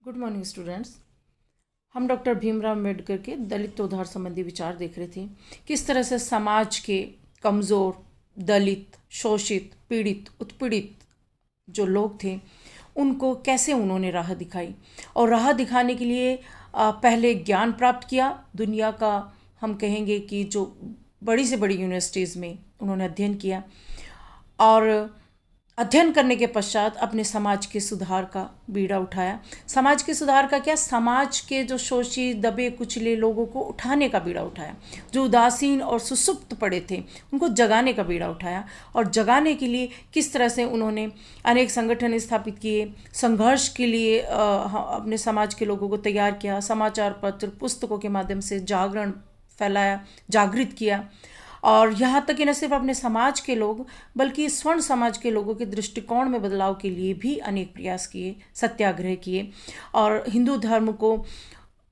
Good morning students. हम doctor Bhimrao Ambedkar के दलित उद्धार संबंधी विचार देख रहे थे। किस तरह से समाज के कमज़ोर, दलित, शोषित, पीड़ित, उत्पीड़ित जो लोग थे उनको कैसे उन्होंने राह दिखाई, और राह दिखाने के लिए पहले ज्ञान प्राप्त किया। दुनिया का हम कहेंगे कि जो बड़ी से बड़ी यूनिवर्सिटीज़ में उन्होंने अध्ययन किया, और अध्ययन करने के पश्चात अपने समाज के सुधार का बीड़ा उठाया। समाज के सुधार का क्या, समाज के जो शोषित, दबे कुचले लोगों को उठाने का बीड़ा उठाया। जो उदासीन और सुसुप्त पड़े थे उनको जगाने का बीड़ा उठाया, और जगाने के लिए किस तरह से उन्होंने अनेक संगठन स्थापित किए, संघर्ष के लिए अपने समाज के लोगों को तैयार किया, समाचार पत्र, पुस्तकों के माध्यम से जागरण फैलाया, जागृत किया। और यहाँ तक कि न सिर्फ अपने समाज के लोग बल्कि स्वर्ण समाज के लोगों के दृष्टिकोण में बदलाव के लिए भी अनेक प्रयास किए, सत्याग्रह किए, और हिंदू धर्म को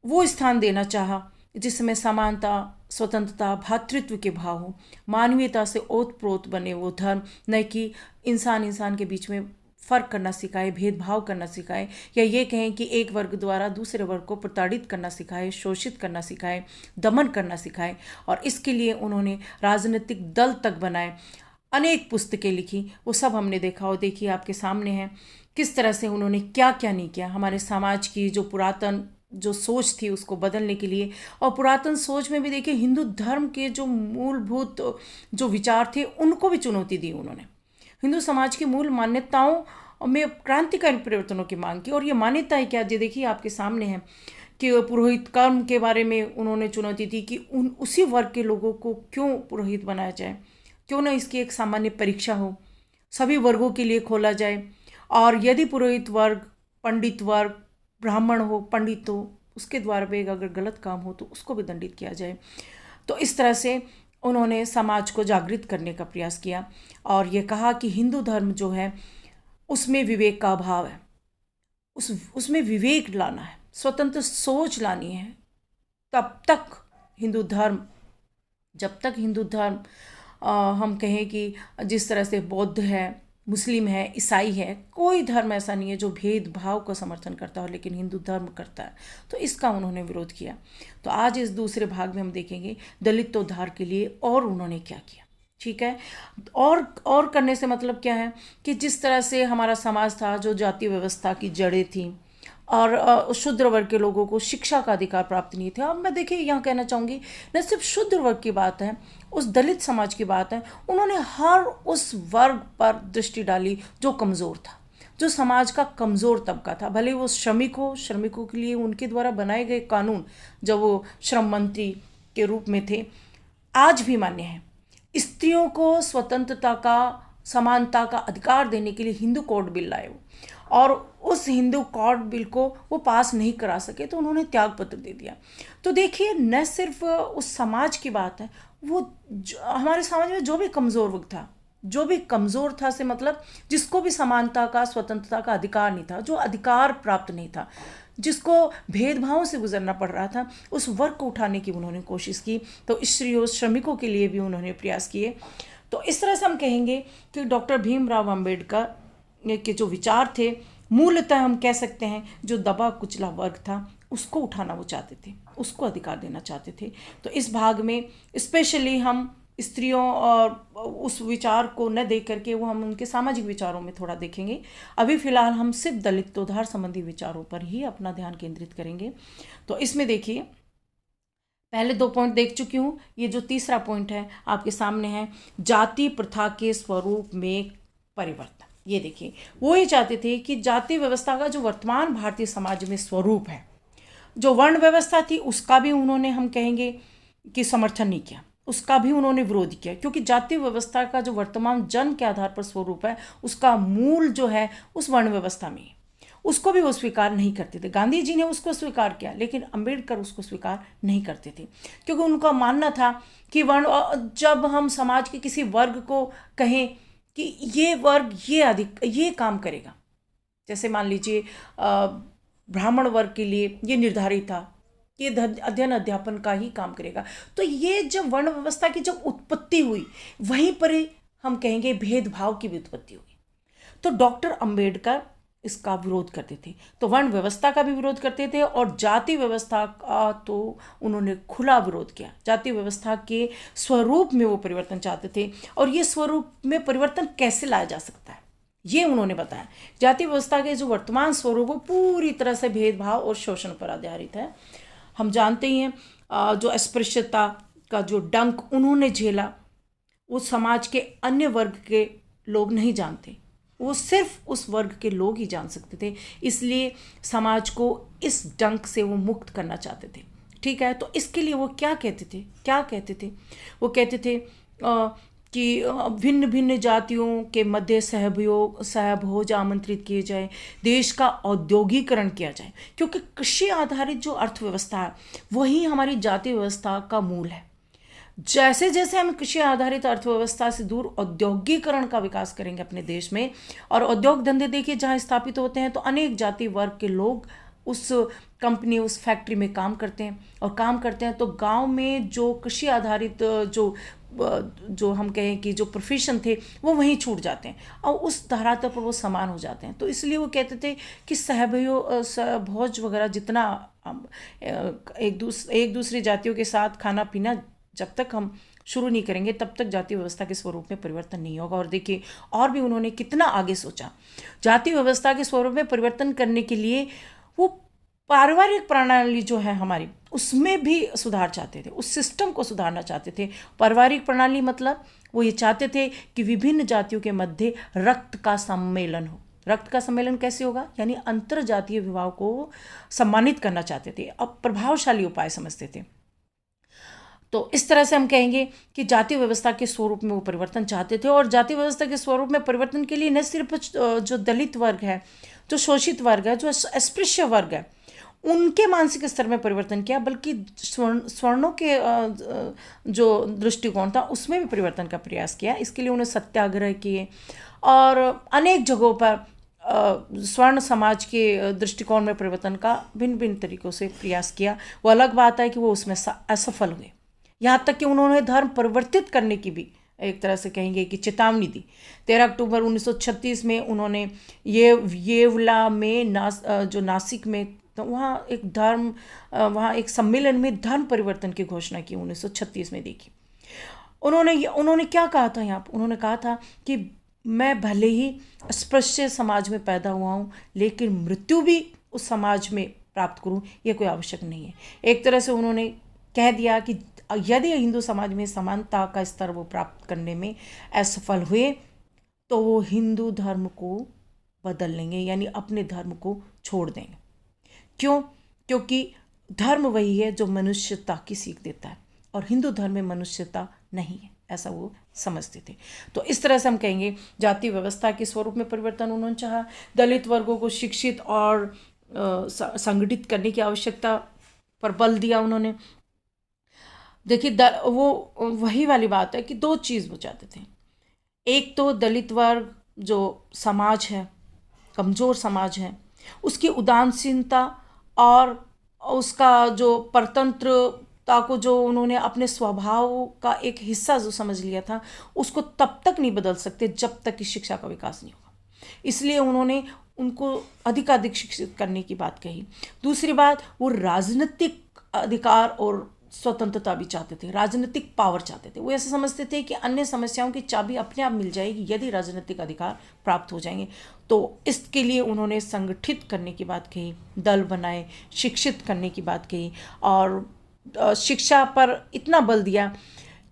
वो स्थान देना चाहा जिसमें समानता, स्वतंत्रता, भातृत्व के भाव हो, मानवीयता से ओतप्रोत बने वो धर्म, न कि इंसान इंसान के बीच में फ़र्क करना सिखाए, भेदभाव करना सिखाए, या ये कहें कि एक वर्ग द्वारा दूसरे वर्ग को प्रताड़ित करना सिखाए, शोषित करना सिखाए, दमन करना सिखाए। और इसके लिए उन्होंने राजनीतिक दल तक बनाए, अनेक पुस्तकें लिखी, वो सब हमने देखा, और देखिए आपके सामने है किस तरह से उन्होंने क्या क्या नहीं किया हमारे समाज की जो पुरातन जो सोच थी उसको बदलने के लिए। और पुरातन सोच में भी देखिए हिंदू धर्म के जो मूलभूत जो विचार थे उनको भी चुनौती दी उन्होंने। हिंदू समाज की मूल मान्यताओं में क्रांतिकारी परिवर्तनों की मांग की, और ये मान्यताएं क्या, ये देखिए आपके सामने है कि पुरोहित कर्म के बारे में उन्होंने चुनौती दी कि उसी वर्ग के लोगों को क्यों पुरोहित बनाया जाए, क्यों ना इसकी एक सामान्य परीक्षा हो, सभी वर्गों के लिए खोला जाए, और यदि पुरोहित वर्ग, पंडित वर्ग, ब्राह्मण हो, पंडित हो, उसके द्वारा भी अगर गलत काम हो तो उसको भी दंडित किया जाए। तो इस तरह से उन्होंने समाज को जागृत करने का प्रयास किया, और ये कहा कि हिंदू धर्म जो है उसमें विवेक का अभाव है, उसमें विवेक लाना है, स्वतंत्र सोच लानी है। तब तक हिंदू धर्म, जब तक हिंदू धर्म हम कहें कि जिस तरह से बौद्ध है, मुस्लिम है, ईसाई है, कोई धर्म ऐसा नहीं है जो भेदभाव का समर्थन करता हो, लेकिन हिंदू धर्म करता है, तो इसका उन्होंने विरोध किया। तो आज इस दूसरे भाग में हम देखेंगे दलित उद्धार के लिए और उन्होंने क्या किया। ठीक है, और करने से मतलब क्या है कि जिस तरह से हमारा समाज था जो जाति व्यवस्था की जड़ें थी, और शूद्र वर्ग के लोगों को शिक्षा का अधिकार प्राप्त नहीं था। अब मैं देखिए यहाँ कहना चाहूँगी, न सिर्फ शूद्र वर्ग की बात है, उस दलित समाज की बात है, उन्होंने हर उस वर्ग पर दृष्टि डाली जो कमज़ोर था, जो समाज का कमज़ोर तबका था, भले वो श्रमिक हो। श्रमिकों के लिए उनके द्वारा बनाए गए कानून जब वो श्रम मंत्री के रूप में थे आज भी मान्य है। स्त्रियों को स्वतंत्रता का, समानता का अधिकार देने के लिए हिंदू कोड बिल लाए वो, और उस हिंदू कोड बिल को वो पास नहीं करा सके तो उन्होंने त्याग पत्र दे दिया। तो देखिए न सिर्फ उस समाज की बात है, वो हमारे समाज में जो भी कमज़ोर वर्ग था, जो भी कमज़ोर था से मतलब जिसको भी समानता का, स्वतंत्रता का अधिकार नहीं था, जो अधिकार प्राप्त नहीं था, जिसको भेदभावों से गुजरना पड़ रहा था, उस वर्ग को उठाने की उन्होंने कोशिश की। तो स्त्रियों, श्रमिकों के लिए भी उन्होंने प्रयास किए। तो इस तरह से हम कहेंगे कि डॉक्टर भीमराव अम्बेडकर के जो विचार थे, मूलतः हम कह सकते हैं जो दबा कुचला वर्ग था उसको उठाना वो चाहते थे, उसको अधिकार देना चाहते थे। तो इस भाग में स्पेशली हम स्त्रियों और उस विचार को न देख करके वो हम उनके सामाजिक विचारों में थोड़ा देखेंगे। अभी फ़िलहाल हम सिर्फ दलित उद्धार संबंधी विचारों पर ही अपना ध्यान केंद्रित करेंगे। तो इसमें देखिए पहले 2 पॉइंट देख चुकी हूँ, ये जो तीसरा पॉइंट है आपके सामने है, जाति प्रथा के स्वरूप में परिवर्तन। ये देखिए वो ये चाहते थे कि जाति व्यवस्था का जो वर्तमान भारतीय समाज में स्वरूप है, जो वर्ण व्यवस्था थी, उसका भी उन्होंने हम कहेंगे कि समर्थन नहीं किया, उसका भी उन्होंने विरोध किया, क्योंकि जाति व्यवस्था का जो वर्तमान जन्म के आधार पर स्वरूप है उसका मूल जो है उस वर्ण व्यवस्था में, उसको भी वो स्वीकार नहीं करते थे। गांधी जी ने उसको स्वीकार किया, लेकिन अंबेडकर उसको स्वीकार नहीं करते थे, क्योंकि उनका मानना था कि वर्ण, जब हम समाज के किसी वर्ग को कहें कि ये वर्ग ये काम करेगा, जैसे मान लीजिए ब्राह्मण वर्ग के लिए ये निर्धारित था कि अध्ययन अध्यापन का ही काम करेगा, तो ये जब वर्ण व्यवस्था की जब उत्पत्ति हुई वहीं पर ही हम कहेंगे भेदभाव की भी उत्पत्ति हुई। तो डॉक्टर अंबेडकर इसका विरोध करते थे। तो वर्ण व्यवस्था का भी विरोध करते थे और जाति व्यवस्था का तो उन्होंने खुला विरोध किया। जाति व्यवस्था के स्वरूप में वो परिवर्तन चाहते थे और ये स्वरूप में परिवर्तन कैसे लाया जा सकता है ये उन्होंने बताया। जाति व्यवस्था के जो वर्तमान स्वरूप वो पूरी तरह से भेदभाव और शोषण पर आधारित है। हम जानते ही हैं जो अस्पृश्यता का जो डंक उन्होंने झेला वो समाज के अन्य वर्ग के लोग नहीं जानते, वो सिर्फ उस वर्ग के लोग ही जान सकते थे। इसलिए समाज को इस डंक से वो मुक्त करना चाहते थे। ठीक है, तो इसके लिए वो क्या कहते थे वो कहते थे कि भिन्न भिन्न जातियों के मध्य सहभोज आमंत्रित किए जाए, देश का औद्योगिकरण किया जाए, क्योंकि कृषि आधारित जो अर्थव्यवस्था है वही हमारी जाति व्यवस्था का मूल है। जैसे जैसे हम कृषि आधारित अर्थव्यवस्था से दूर औद्योगिकरण का विकास करेंगे अपने देश में, और उद्योग धंधे देखिए जहाँ स्थापित होते हैं तो अनेक जाति वर्ग के लोग उस कंपनी उस फैक्ट्री में काम करते हैं और काम करते हैं। तो गांव में जो कृषि आधारित जो हम कहें कि जो प्रोफेशन थे वो वहीं छूट जाते हैं और उस धरातल पर वो समान हो जाते हैं। तो इसलिए वो कहते थे कि सहभोज वगैरह जितना एक दूसरी जातियों के साथ खाना पीना जब तक हम शुरू नहीं करेंगे तब तक जाति व्यवस्था के स्वरूप में परिवर्तन नहीं होगा। और देखिए और भी उन्होंने कितना आगे सोचा। जाति व्यवस्था के स्वरूप में परिवर्तन करने के लिए वो पारिवारिक प्रणाली जो है हमारी उसमें भी सुधार चाहते थे, उस सिस्टम को सुधारना चाहते थे। पारिवारिक प्रणाली मतलब वो ये चाहते थे कि विभिन्न जातियों के मध्य रक्त का सम्मेलन हो। रक्त का सम्मेलन कैसे होगा, यानी अंतर जातीय विवाह को सम्मानित करना चाहते थे, अब प्रभावशाली उपाय समझते थे। तो इस तरह से हम कहेंगे कि जाति व्यवस्था के स्वरूप में वो परिवर्तन चाहते थे। और जाति व्यवस्था के स्वरूप में परिवर्तन के लिए न सिर्फ जो दलित वर्ग है, जो शोषित वर्ग है, जो अस्पृश्य वर्ग है, उनके मानसिक स्तर में परिवर्तन किया, बल्कि स्वर्णों के जो दृष्टिकोण था उसमें भी परिवर्तन का प्रयास किया। इसके लिए उन्हें सत्याग्रह किए और अनेक जगहों पर स्वर्ण समाज के दृष्टिकोण में परिवर्तन का भिन्न भिन्न तरीकों से प्रयास किया। वो अलग बात है कि वो उसमें असफल हुए। यहाँ तक कि उन्होंने धर्म परिवर्तित करने की भी एक तरह से कहेंगे कि चेतावनी दी। 13 अक्टूबर 1936 में उन्होंने येवला में जो नासिक में तो वहाँ एक सम्मेलन में धर्म परिवर्तन की घोषणा की 1936 में। देखी उन्होंने क्या कहा था यहाँ पर, उन्होंने कहा था कि मैं भले ही अस्पृश्य समाज में पैदा हुआ हूँ लेकिन मृत्यु भी उस समाज में प्राप्त करूँ ये कोई आवश्यक नहीं है। एक तरह से उन्होंने कह दिया कि यदि हिंदू समाज में समानता का स्तर वो प्राप्त करने में असफल हुए तो वो हिंदू धर्म को बदल लेंगे, यानी अपने धर्म को छोड़ देंगे। क्यों? क्योंकि धर्म वही है जो मनुष्यता की सीख देता है और हिंदू धर्म में मनुष्यता नहीं है, ऐसा वो समझते थे। तो इस तरह से हम कहेंगे जाति व्यवस्था के स्वरूप में परिवर्तन उन्होंने चाहा। दलित वर्गों को शिक्षित और संगठित करने की आवश्यकता पर बल दिया उन्होंने। देखिए वो वही वाली बात है कि दो चीज़ वो चाहते थे। एक तो दलित वर्ग जो समाज है, कमज़ोर समाज है, उसकी उदासीनता और उसका जो परतंत्रता को जो उन्होंने अपने स्वभाव का एक हिस्सा जो समझ लिया था उसको तब तक नहीं बदल सकते जब तक कि शिक्षा का विकास नहीं होगा। इसलिए उन्होंने उनको अधिकाधिक शिक्षित करने की बात कही। दूसरी बात, वो राजनीतिक अधिकार और स्वतंत्रता भी चाहते थे, राजनीतिक पावर चाहते थे। वो ऐसे समझते थे कि अन्य समस्याओं की चाबी अपने आप मिल जाएगी यदि राजनीतिक अधिकार प्राप्त हो जाएंगे। तो इसके लिए उन्होंने संगठित करने की बात कही, दल बनाए, शिक्षित करने की बात कही और शिक्षा पर इतना बल दिया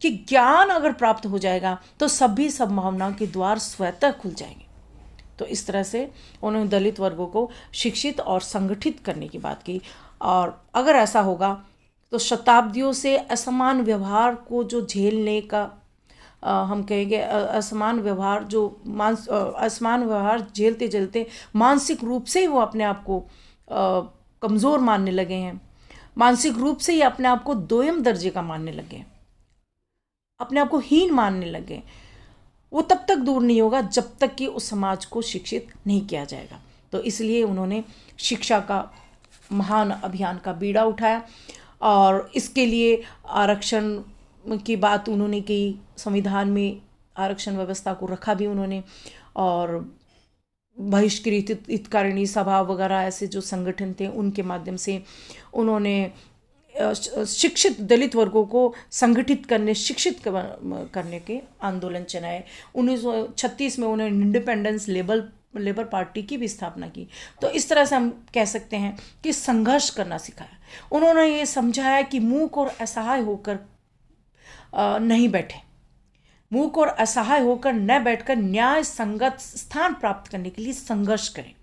कि ज्ञान अगर प्राप्त हो जाएगा तो सभी संभावनाओं के द्वार स्वतः खुल जाएंगे। तो इस तरह से उन्होंने दलित वर्गों को शिक्षित और संगठित करने की बात की। और अगर ऐसा होगा तो शताब्दियों से असमान व्यवहार को जो झेलने का हम कहेंगे असमान व्यवहार झेलते झेलते मानसिक रूप से ही वो अपने आप को कमज़ोर मानने लगे हैं, मानसिक रूप से ही अपने आप को दोयम दर्जे का मानने लगे, अपने आप को हीन मानने लगे। वो तब तक दूर नहीं होगा जब तक कि उस समाज को शिक्षित नहीं किया जाएगा। तो इसलिए उन्होंने शिक्षा का महान अभियान का बीड़ा उठाया और इसके लिए आरक्षण की बात उन्होंने की, संविधान में आरक्षण व्यवस्था को रखा भी उन्होंने। और बहिष्कृत हितकारिणी सभा वगैरह ऐसे जो संगठन थे उनके माध्यम से उन्होंने शिक्षित दलित वर्गों को संगठित करने, शिक्षित करने के आंदोलन चलाए। 1936 में उन्होंने इंडिपेंडेंस लेबर पार्टी की भी स्थापना की। तो इस तरह से हम कह सकते हैं कि संघर्ष करना सिखाया। उन्होंने ये समझाया कि मूक और असहाय होकर नहीं बैठे, मूक और असहाय होकर न बैठकर न्याय संगत स्थान प्राप्त करने के लिए संघर्ष करें।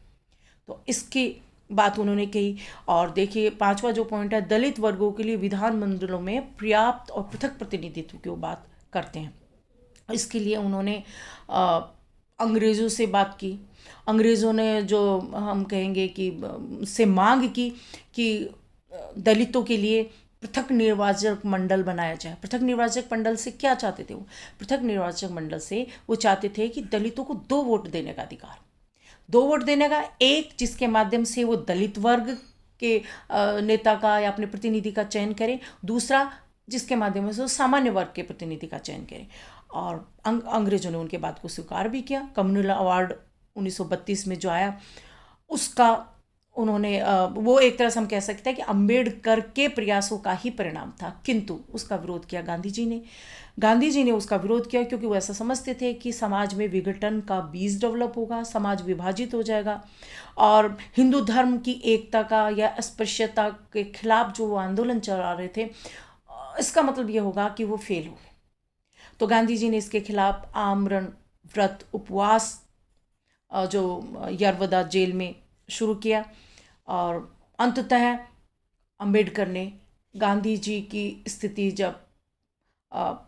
तो इसकी बात उन्होंने कही। और देखिए 5वां जो पॉइंट है, दलित वर्गों के लिए विधानमंडलों में पर्याप्त और पृथक प्रतिनिधित्व की बात करते हैं। इसके लिए उन्होंने अंग्रेज़ों से बात की। अंग्रेज़ों ने जो हम कहेंगे कि से मांग की कि दलितों के लिए पृथक निर्वाचक मंडल बनाया जाए। पृथक निर्वाचक मंडल से क्या चाहते थे वो? पृथक निर्वाचक मंडल से वो चाहते थे कि दलितों को 2 वोट देने का अधिकार, 2 वोट देने का, एक जिसके माध्यम से वो दलित वर्ग के नेता का या अपने प्रतिनिधि का चयन करें, दूसरा जिसके माध्यम से वो सामान्य वर्ग के प्रतिनिधि का चयन करें। और अंग्रेजों ने उनके बात को स्वीकार भी किया। कम्युनल अवार्ड 1932 में जो आया उसका उन्होंने वो एक तरह से हम कह सकते हैं कि अंबेडकर के प्रयासों का ही परिणाम था, किंतु उसका विरोध किया गांधी जी ने उसका विरोध किया क्योंकि वो ऐसा समझते थे कि समाज में विघटन का बीज डेवलप होगा, समाज विभाजित हो जाएगा और हिंदू धर्म की एकता का या अस्पृश्यता के खिलाफ जो वो आंदोलन चला रहे थे, इसका मतलब ये होगा कि वो फेल हो। तो गांधी जी ने इसके खिलाफ आमरण व्रत उपवास जो यरवदा जेल में शुरू किया और अंततः अंबेडकर ने गांधी जी की स्थिति जब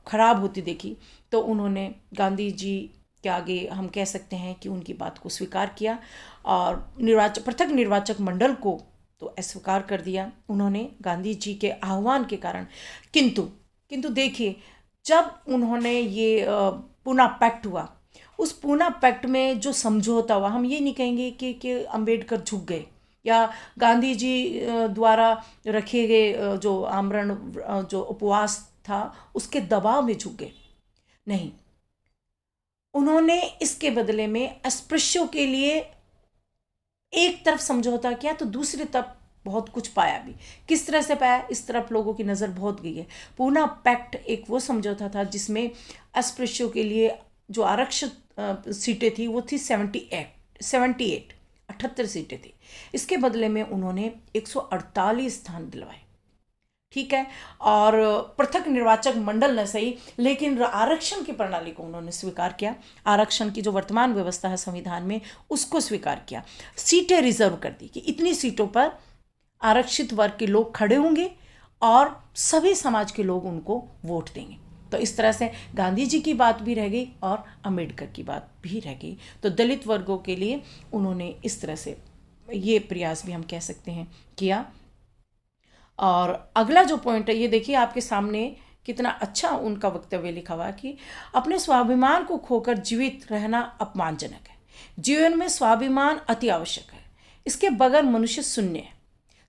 खराब होती देखी तो उन्होंने गांधी जी के आगे हम कह सकते हैं कि उनकी बात को स्वीकार किया और पृथक निर्वाचक मंडल को तो अस्वीकार कर दिया उन्होंने गांधी जी के आह्वान के कारण। किंतु देखिए जब उन्होंने ये पूना पैक्ट हुआ, उस पूना पैक्ट में जो समझौता हुआ, हम ये नहीं कहेंगे कि अंबेडकर झुक गए या गांधी जी द्वारा रखे गए जो आमरण जो उपवास था उसके दबाव में झुक गए, नहीं। उन्होंने इसके बदले में अस्पृश्यों के लिए एक तरफ समझौता किया तो दूसरी तरफ बहुत कुछ पाया भी। किस तरह से पाया, इस तरफ लोगों की नज़र बहुत गई है। पूना पैक्ट एक वो समझौता था जिसमें अस्पृश्यों के लिए जो आरक्षित सीटें थी वो थी 78 सीटें थी। इसके बदले में उन्होंने 148 स्थान दिलवाए, ठीक है। और पृथक निर्वाचक मंडल न सही लेकिन आरक्षण की प्रणाली को उन्होंने स्वीकार किया। आरक्षण की जो वर्तमान व्यवस्था है संविधान में उसको स्वीकार किया। सीटें रिजर्व कर दी कि इतनी सीटों पर आरक्षित वर्ग के लोग खड़े होंगे और सभी समाज के लोग उनको वोट देंगे। तो इस तरह से गांधी जी की बात भी रह गई और अंबेडकर की बात भी रह गई। तो दलित वर्गों के लिए उन्होंने इस तरह से ये प्रयास भी हम कह सकते हैं किया। और अगला जो पॉइंट है ये देखिए आपके सामने कितना अच्छा उनका वक्तव्य लिखा हुआ कि अपने स्वाभिमान को खोकर जीवित रहना अपमानजनक है। जीवन में स्वाभिमान अति आवश्यक है, इसके बगैर मनुष्य शून्य है।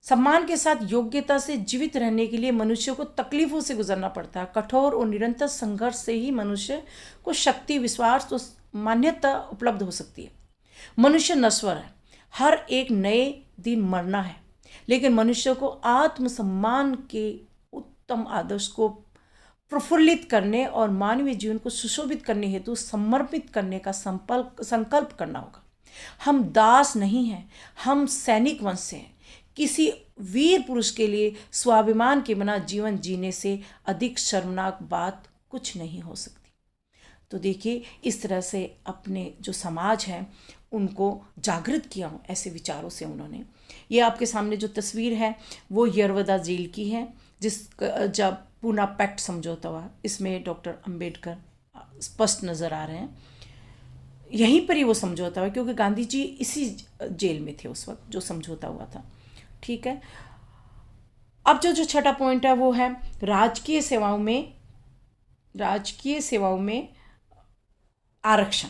सम्मान के साथ योग्यता से जीवित रहने के लिए मनुष्य को तकलीफों से गुजरना पड़ता है। कठोर और निरंतर संघर्ष से ही मनुष्य को शक्ति, विश्वास और मान्यता उपलब्ध हो सकती है। मनुष्य नश्वर है, हर एक नए दिन मरना है, लेकिन मनुष्य को आत्मसम्मान के उत्तम आदर्श को प्रफुल्लित करने और मानवीय जीवन को सुशोभित करने हेतु समर्पित करने का संकल्प करना होगा। हम दास नहीं हैं, हम सैनिक वंश से हैं। किसी वीर पुरुष के लिए स्वाभिमान के बिना जीवन जीने से अधिक शर्मनाक बात कुछ नहीं हो सकती। तो देखिए इस तरह से अपने जो समाज है उनको जागृत किया हूँ ऐसे विचारों से उन्होंने। ये आपके सामने जो तस्वीर है वो यरवदा जेल की है जिस जब पूना पैक्ट समझौता हुआ, इसमें डॉक्टर अंबेडकर स्पष्ट नज़र आ रहे हैं। यहीं पर ही वो समझौता हुआ क्योंकि गांधी जी इसी जेल में थे उस वक्त जो समझौता हुआ था, ठीक है। अब जो छठा पॉइंट है वो है राजकीय सेवाओं में आरक्षण।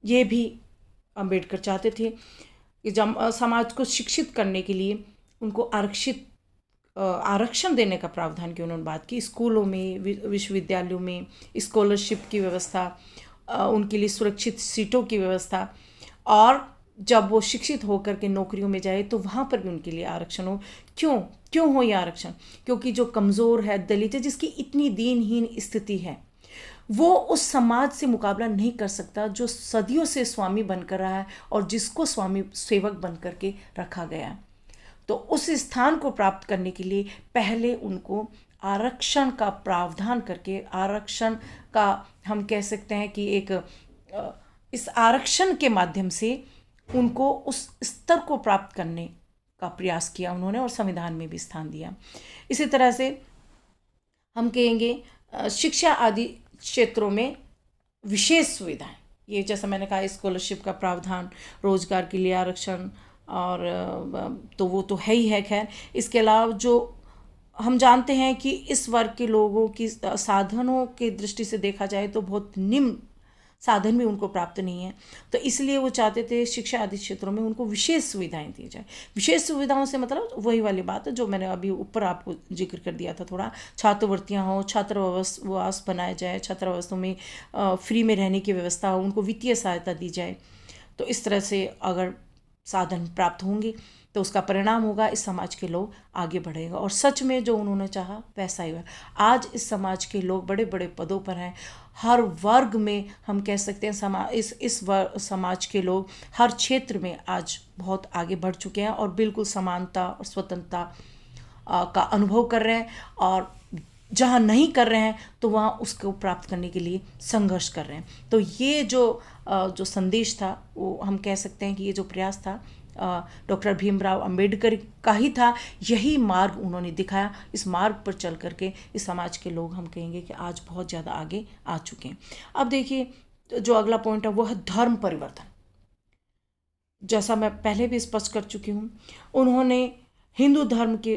ये भी अंबेडकर चाहते थे कि जब समाज को शिक्षित करने के लिए उनको आरक्षण देने का प्रावधान की उन्होंने बात की। स्कूलों में, विश्वविद्यालयों में स्कॉलरशिप की व्यवस्था, उनके लिए सुरक्षित सीटों की व्यवस्था और जब वो शिक्षित होकर के नौकरियों में जाए तो वहाँ पर भी उनके लिए आरक्षण हो। क्यों क्यों हो ये आरक्षण? क्योंकि जो कमज़ोर है, दलित है, जिसकी इतनी दीनहीन स्थिति है, वो उस समाज से मुकाबला नहीं कर सकता जो सदियों से स्वामी बनकर रहा है और जिसको स्वामी सेवक बन करके रखा गया है। तो उस स्थान को प्राप्त करने के लिए पहले उनको आरक्षण का प्रावधान करके, आरक्षण का हम कह सकते हैं कि एक इस आरक्षण के माध्यम से उनको उस स्तर को प्राप्त करने का प्रयास किया उन्होंने और संविधान में भी स्थान दिया। इसी तरह से हम कहेंगे शिक्षा आदि क्षेत्रों में विशेष सुविधाएं, ये जैसा मैंने कहा स्कॉलरशिप का प्रावधान, रोजगार के लिए आरक्षण, और तो वो तो है ही है। खैर, इसके अलावा जो हम जानते हैं कि इस वर्ग के लोगों की साधनों की दृष्टि से देखा जाए तो बहुत निम्न साधन भी उनको प्राप्त नहीं है, तो इसलिए वो चाहते थे शिक्षा आदि क्षेत्रों में उनको विशेष सुविधाएं दी जाए। विशेष सुविधाओं से मतलब वही वाली बात है जो मैंने अभी ऊपर आपको जिक्र कर दिया था थोड़ा, छात्रवृत्तियां हो, छात्रावास बनाया जाए, छात्रावासों में फ्री में रहने की व्यवस्था हो, उनको वित्तीय सहायता दी जाए। तो इस तरह से अगर साधन प्राप्त होंगे तो उसका परिणाम होगा इस समाज के लोग आगे बढ़ेगा, और सच में जो उन्होंने चाहा वैसा ही हुआ। आज इस समाज के लोग बड़े बड़े पदों पर हैं, हर वर्ग में हम कह सकते हैं समाज के लोग हर क्षेत्र में आज बहुत आगे बढ़ चुके हैं और बिल्कुल समानता और स्वतंत्रता का अनुभव कर रहे हैं, और जहाँ नहीं कर रहे हैं तो वहाँ उसको प्राप्त करने के लिए संघर्ष कर रहे हैं। तो ये जो संदेश था वो हम कह सकते हैं कि ये जो प्रयास था डॉक्टर भीमराव अंबेडकर का ही था। यही मार्ग उन्होंने दिखाया, इस मार्ग पर चल करके इस समाज के लोग हम कहेंगे कि आज बहुत ज़्यादा आगे आ चुके हैं। अब देखिए जो अगला पॉइंट है वो है धर्म परिवर्तन। जैसा मैं पहले भी स्पष्ट कर चुकी हूँ, उन्होंने हिंदू धर्म के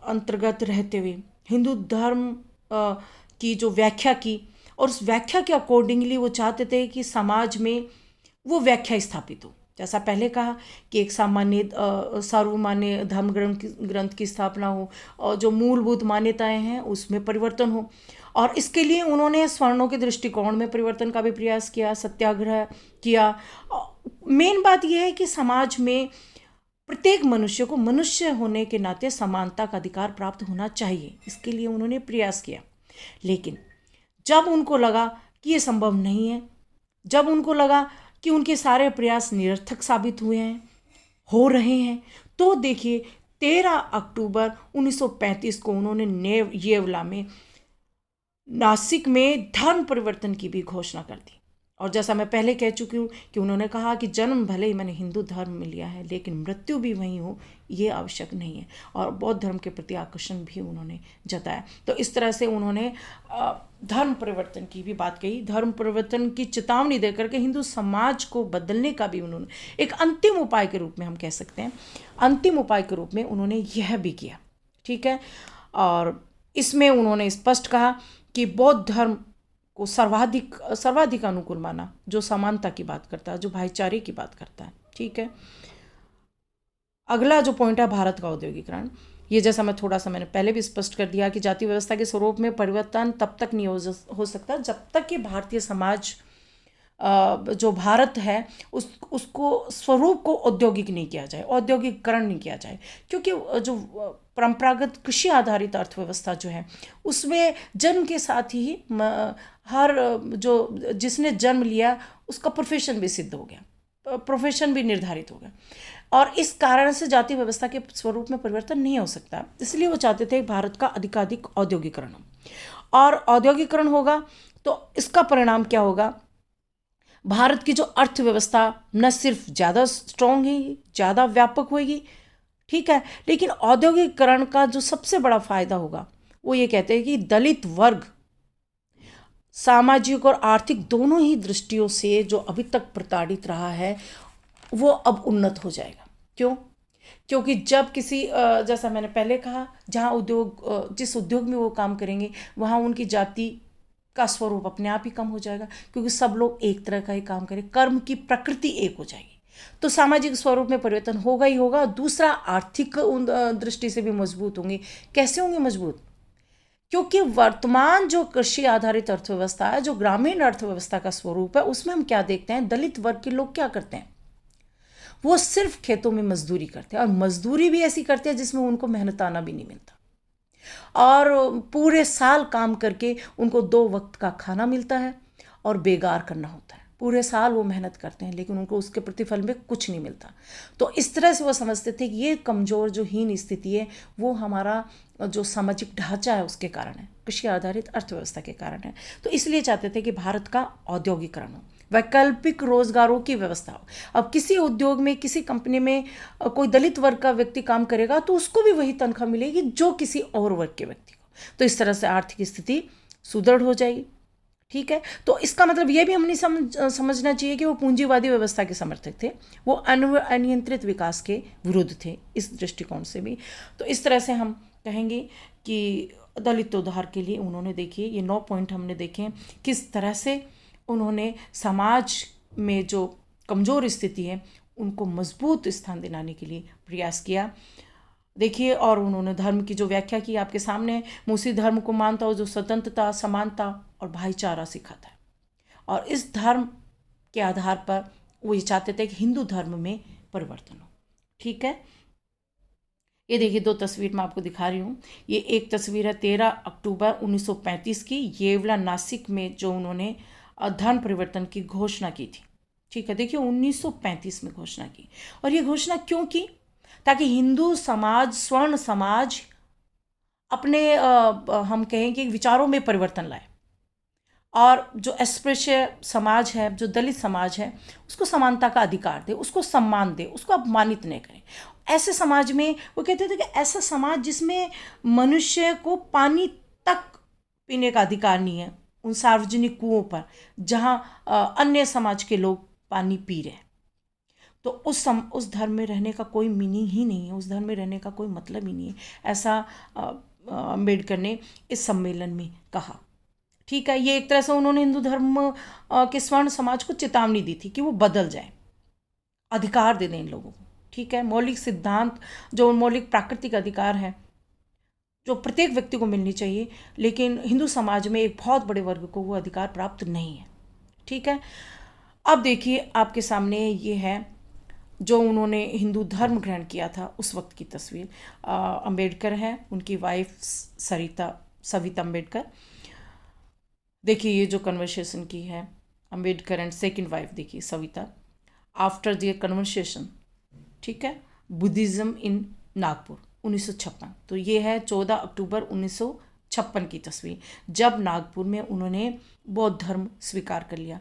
अंतर्गत रहते हुए हिंदू धर्म की जो व्याख्या की, और उस व्याख्या के अकॉर्डिंगली वो चाहते थे कि समाज में वो व्याख्या स्थापित हो। जैसा पहले कहा कि एक सामान्य सर्वमान्य धर्म ग्रंथ की स्थापना हो, और जो मूलभूत मान्यताएं हैं उसमें परिवर्तन हो, और इसके लिए उन्होंने स्वर्णों के दृष्टिकोण में परिवर्तन का भी प्रयास किया, सत्याग्रह किया। मेन बात यह है कि समाज में प्रत्येक मनुष्य को मनुष्य होने के नाते समानता का अधिकार प्राप्त होना चाहिए, इसके लिए उन्होंने प्रयास किया। लेकिन जब उनको लगा कि ये संभव नहीं है, जब उनको लगा कि उनके सारे प्रयास निरर्थक साबित हुए हैं, हो रहे हैं, तो देखिए 13 अक्टूबर 1935 को उन्होंने येवला में नासिक में धर्म परिवर्तन की भी घोषणा कर दी। और जैसा मैं पहले कह चुकी हूँ कि उन्होंने कहा कि जन्म भले ही मैंने हिंदू धर्म में लिया है लेकिन मृत्यु भी वहीं हो ये आवश्यक नहीं है, और बौद्ध धर्म के प्रति आकर्षण भी उन्होंने जताया। तो इस तरह से उन्होंने धर्म परिवर्तन की भी बात कही, धर्म परिवर्तन की चेतावनी देकर के हिंदू समाज को बदलने का भी उन्होंने एक अंतिम उपाय के रूप में हम कह सकते हैं, अंतिम उपाय के रूप में उन्होंने यह भी किया। ठीक है, और इसमें उन्होंने स्पष्ट कहा कि बौद्ध धर्म को सर्वाधिक अनुकूल माना, जो समानता की बात करता है, जो भाईचारे की बात करता है। ठीक है, अगला जो पॉइंट है भारत का औद्योगिकरण। ये जैसा मैंने पहले भी स्पष्ट कर दिया कि जाति व्यवस्था के स्वरूप में परिवर्तन तब तक नहीं हो सकता जब तक कि भारतीय समाज जो भारत है उसको स्वरूप को औद्योगिक नहीं किया जाए, औद्योगिकरण नहीं किया जाए। क्योंकि जो परंपरागत कृषि आधारित अर्थव्यवस्था जो है उसमें जन्म के साथ ही हर जो जिसने जन्म लिया उसका प्रोफेशन भी सिद्ध हो गया, प्रोफेशन भी निर्धारित हो गया, और इस कारण से जाति व्यवस्था के स्वरूप में परिवर्तन नहीं हो सकता। इसलिए वो चाहते थे भारत का अधिकाधिक औद्योगिकरण हो, और औद्योगिकरण होगा तो इसका परिणाम क्या होगा, भारत की जो अर्थव्यवस्था न सिर्फ ज़्यादा स्ट्रॉन्ग है, ज़्यादा व्यापक होगी, ठीक है, लेकिन औद्योगिकरण का जो सबसे बड़ा फायदा होगा वो ये कहते हैं कि दलित वर्ग सामाजिक और आर्थिक दोनों ही दृष्टियों से जो अभी तक प्रताड़ित रहा है वो अब उन्नत हो जाएगा। क्यों? क्योंकि जब किसी जैसा मैंने पहले कहा जहाँ जिस उद्योग में वो काम करेंगे वहाँ उनकी जाति का स्वरूप अपने आप ही कम हो जाएगा, क्योंकि सब लोग एक तरह का ही काम करें, कर्म की प्रकृति एक हो जाएगी, तो सामाजिक स्वरूप में परिवर्तन होगा ही होगा। दूसरा, आर्थिक दृष्टि से भी मजबूत होंगे। कैसे होंगे मजबूत? क्योंकि वर्तमान जो कृषि आधारित अर्थव्यवस्था है, जो ग्रामीण अर्थव्यवस्था का स्वरूप है, उसमें हम क्या देखते हैं, दलित वर्ग के लोग क्या करते हैं, वो सिर्फ खेतों में मजदूरी करते हैं, और मजदूरी भी ऐसी करते हैं जिसमें उनको मेहनताना भी नहीं मिलता, और पूरे साल काम करके उनको 2 वक्त का खाना मिलता है और बेगार करना होता है। पूरे साल वो मेहनत करते हैं लेकिन उनको उसके प्रतिफल में कुछ नहीं मिलता। तो इस तरह से वो समझते थे कि ये कमज़ोर जो हीन स्थिति है वो हमारा जो सामाजिक ढांचा है उसके कारण है, कृषि आधारित अर्थव्यवस्था के कारण है। तो इसलिए चाहते थे कि भारत का औद्योगिकरण हो, वैकल्पिक रोजगारों की व्यवस्था हो। अब किसी उद्योग में, किसी कंपनी में कोई दलित वर्ग का व्यक्ति काम करेगा तो उसको भी वही तनख्वाह मिलेगी जो किसी और वर्ग के व्यक्ति को। तो इस तरह से आर्थिक स्थिति सुदृढ़ हो जाएगी। ठीक है, तो इसका मतलब ये भी हमने समझना चाहिए कि वो पूंजीवादी व्यवस्था के समर्थक थे, वो अनियंत्रित विकास के विरुद्ध थे इस दृष्टिकोण से भी। तो इस तरह से हम कहेंगे कि दलित उद्धार के लिए उन्होंने, देखिए ये 9 पॉइंट हमने देखे किस तरह से उन्होंने समाज में जो कमज़ोर स्थिति है उनको मजबूत स्थान दिलाने के लिए प्रयास किया। देखिए, और उन्होंने धर्म की जो व्याख्या की आपके सामने, मूसी धर्म को मानता हो जो स्वतंत्रता, समानता और भाईचारा सिखाता है, और इस धर्म के आधार पर वो ये चाहते थे कि हिंदू धर्म में परिवर्तन हो। ठीक है, ये देखिए 2 तस्वीर मैं आपको दिखा रही हूँ। ये एक तस्वीर है 13 अक्टूबर 1935 की, येवला नासिक में जो उन्होंने धर्म परिवर्तन की घोषणा की थी। ठीक है, देखिए 1935 में घोषणा की, और ये घोषणा क्यों की? ताकि हिंदू समाज, स्वर्ण समाज अपने हम कहें कि विचारों में परिवर्तन लाए, और जो अस्पृश्य समाज है, जो दलित समाज है, उसको समानता का अधिकार दे, उसको सम्मान दे, उसको अपमानित नहीं करे। ऐसे समाज में वो कहते थे कि ऐसा समाज जिसमें मनुष्य को पानी तक पीने का अधिकार नहीं है उन सार्वजनिक कुओं पर जहाँ अन्य समाज के लोग पानी पी रहे हैं, तो उस धर्म में रहने का कोई मीनिंग ही नहीं है, उस धर्म में रहने का कोई मतलब ही नहीं है। ऐसा अम्बेडकर ने इस सम्मेलन में कहा। ठीक है, ये एक तरह से उन्होंने हिंदू धर्म के स्वर्ण समाज को चेतावनी दी थी कि वो बदल जाए, अधिकार दे दें इन लोगों को। ठीक है, मौलिक सिद्धांत, जो मौलिक प्राकृतिक अधिकार है जो प्रत्येक व्यक्ति को मिलनी चाहिए, लेकिन हिंदू समाज में एक बहुत बड़े वर्ग को वो अधिकार प्राप्त नहीं है। ठीक है, अब देखिए आपके सामने ये है जो उन्होंने हिंदू धर्म ग्रहण किया था उस वक्त की तस्वीर। अंबेडकर है, उनकी वाइफ सविता अंबेडकर। देखिए ये जो कन्वर्सेशन की है अंबेडकर एंड सेकंड वाइफ, देखिए सविता, आफ्टर दियर कन्वर्सेशन। ठीक है, बुद्धिज़्म इन नागपुर 1956। तो ये है 14 अक्टूबर 1956 की तस्वीर, जब नागपुर में उन्होंने बौद्ध धर्म स्वीकार कर लिया।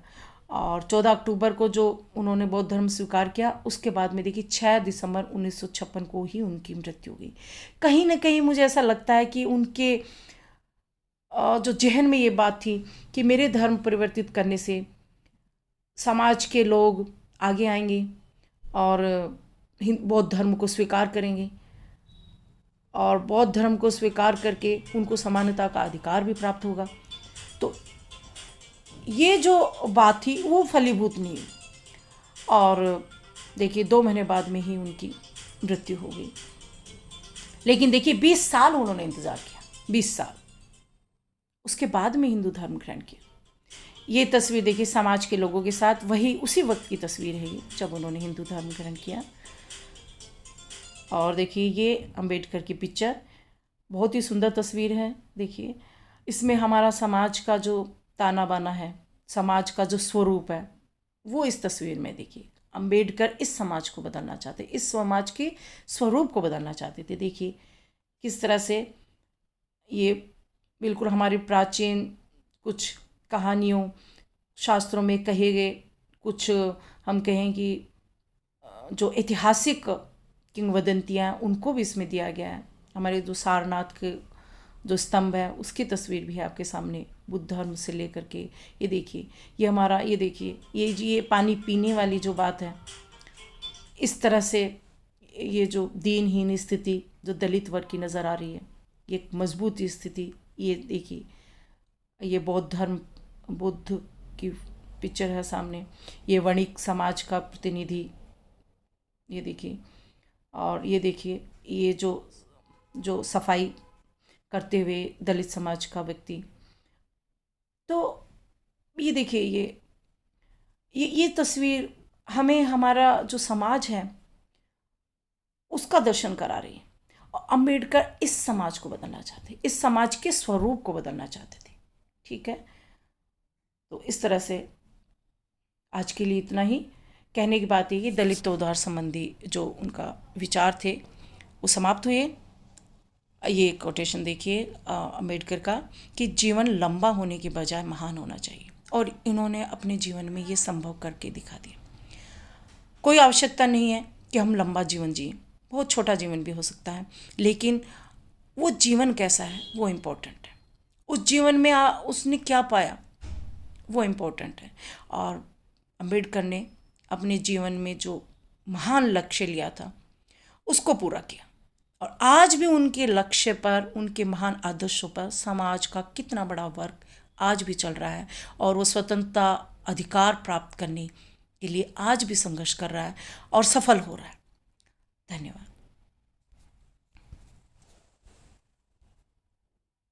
और 14 अक्टूबर को जो उन्होंने बौद्ध धर्म स्वीकार किया, उसके बाद में देखिए 6 दिसंबर 1956 को ही उनकी मृत्यु हो गई। कहीं ना कहीं मुझे ऐसा लगता है कि उनके जो जहन में ये बात थी कि मेरे धर्म परिवर्तित करने से समाज के लोग आगे आएंगे और बौद्ध धर्म को स्वीकार करेंगे, और बौद्ध धर्म को स्वीकार करके उनको समानता का अधिकार भी प्राप्त होगा। तो ये जो बात थी वो फलीभूत नहीं हुई, और देखिए 2 महीने बाद में ही उनकी मृत्यु हो गई। लेकिन देखिए 20 साल उन्होंने इंतज़ार किया, 20 साल, उसके बाद में हिंदू धर्म ग्रहण किया। ये तस्वीर देखिए समाज के लोगों के साथ, वही उसी वक्त की तस्वीर है ये, जब उन्होंने हिंदू धर्म ग्रहण किया। और देखिए ये अंबेडकर की पिक्चर, बहुत ही सुंदर तस्वीर है। देखिए इसमें हमारा समाज का जो ताना बाना है, समाज का जो स्वरूप है, वो इस तस्वीर में देखिए। अंबेडकर इस समाज को बदलना चाहते, इस समाज के स्वरूप को बदलना चाहते थे। देखिए किस तरह से ये बिल्कुल हमारी प्राचीन कुछ कहानियों, शास्त्रों में कहे गए कुछ, हम कहें कि जो ऐतिहासिक किंवदंतियाँ, उनको भी इसमें दिया गया है। हमारे जो सारनाथ के जो स्तंभ है उसकी तस्वीर भी है आपके सामने, बुद्ध धर्म से लेकर के। ये देखिए, ये हमारा, ये देखिए ये पानी पीने वाली जो बात है, इस तरह से ये जो दीनहीन स्थिति जो दलित वर्ग की नज़र आ रही है, ये एक मजबूत स्थिति। ये देखिए ये बौद्ध धर्म, बुद्ध की पिक्चर है सामने, ये वणिक समाज का प्रतिनिधि, ये देखिए। और ये देखिए ये जो सफाई करते हुए दलित समाज का व्यक्ति। तो ये देखिए ये तस्वीर हमें हमारा जो समाज है उसका दर्शन करा रही है। और अम्बेडकर इस समाज को बदलना चाहते, इस समाज के स्वरूप को बदलना चाहते थे। ठीक है, तो इस तरह से आज के लिए इतना ही। कहने की बात है कि दलित उद्धार संबंधी जो उनका विचार थे वो समाप्त हुए। ये कोटेशन देखिए अम्बेडकर का कि जीवन लंबा होने के बजाय महान होना चाहिए, और इन्होंने अपने जीवन में ये संभव करके दिखा दिया। कोई आवश्यकता नहीं है कि हम लंबा जीवन जिए, बहुत छोटा जीवन भी हो सकता है, लेकिन वो जीवन कैसा है वो इम्पोर्टेंट है। उस जीवन में उसने क्या पाया वो इम्पोर्टेंट है। और अम्बेडकर ने अपने जीवन में जो महान लक्ष्य लिया था उसको पूरा किया, और आज भी उनके लक्ष्य पर, उनके महान आदर्शों पर समाज का कितना बड़ा वर्ग आज भी चल रहा है, और वो स्वतंत्रता अधिकार प्राप्त करने के लिए आज भी संघर्ष कर रहा है और सफल हो रहा है। धन्यवाद।